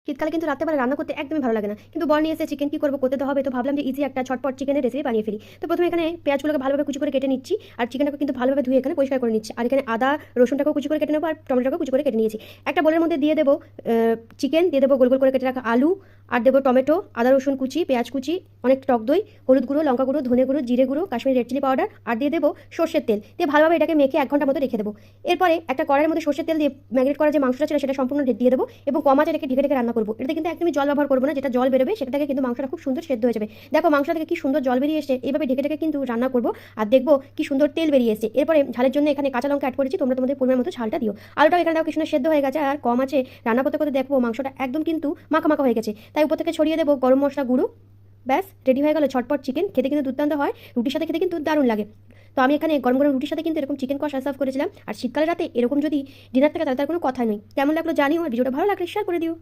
শীতকালে কিন্তু রাত্রেবেলা রান্না করতে একদমই ভালো লাগে না, কিন্তু বর নিয়ে এসে চিকেন কি করবো, করতে তো হবে। তো ভাবলাম যে ইজি একটা ছটপট চিকেনের রেসিপি বানিয়ে ফেলি। তো প্রথমে এখানে পেঁয়াজগুলোকে ভালোভাবে কুচি করে কেটে নিচ্ছি, আর চিকেনটাকে কিন্তু ভালোভাবে ধুয়ে এখানে পরিষ্কার করে নিচ্ছি। আর এখানে আদা রসুনটাকেও কুচি করে কেটে নেবো, আর টমেটোটাকেও কুচি করে কেটে নিয়েছি। একটা বোলের মধ্যে দিয়ে দেবো চিকেন, দিয়ে দেবো গোল গোল করে কেটে রাখা আলু, আর দেবো টমেটো, আদা রসুন কুচি, পেঁয়াজ কুচি, অনেক টক দই, হলুদ গুঁড়ো, লঙ্কা গুঁড়ো, ধনে গুঁড়ো, জিরে গুঁড়ো, কাশ্মীরি রেড চিলি পাউডার, আর দিয়ে দেবো সর্ষের তেল। দিয়ে ভালোভাবে এটাকে মেখে 1 ঘন্টা মতো রেখে দেবো। এরপরে একটা কড়াইয়ের মধ্যে সর্ষের তেল দিয়ে ম্যারিনেট করা যে মাংসটা ছিল সেটা সম্পূর্ণ দিয়ে দেবো, এবং কম আঁচে রেখে ঢেকে ঢেকে রান্না করবো। এটাতে কিন্তু একদমই জল ব্যবহার করবো না, যেটা জল বেরোবে সেটা থেকে কিন্তু মাংসটা খুব সুন্দর সেদ্ধ হয়ে যাবে। দেখো মাংস থেকে কি সুন্দর জল বেরিয়ে এসে, এইভাবে ঢেকে ঢেকে কিন্তু রান্না করবো, আর দেখবো কি সুন্দর তেল বেরিয়ে এসে। এরপরে ঝালের জন্য এখানে কাঁচা লঙ্কা অ্যাড করেছি, তোমরা তোমাদের পরিমাণ মতো ঝালটা দিও। আলুটাও এখানে দেখো কি সুন্দর সেদ্ধ হয়ে গেছে, আর কম আছে রান্না করতে করতে দেখবো মাংসটা একদম কিন্তু মাখা মাখা হয়ে গেছে। তাই উপর থেকে ছড়িয়ে দেবো গরম মশলা গুঁড়ো। ব্যাস রেডি হয়ে গেল ছটপট চিকেন। খেতে কিন্তু দুর্দান্ত হয়, রুটির সাথে খেতে কিন্তু দারুণ লাগে। তো আমি এখানে গরম গরম রুটির সাথে কিন্তু এরকম চিকেন কষা সার্ভ করেছিলাম। আর শীতকালে রাতে এরকম যদি ডিনার থাকে তাহলে তার কোনো কথা নেই। কেমন লাগলো জানিও, আর ভিডিওটা ভালো লাগলে শেয়ার করে দিও।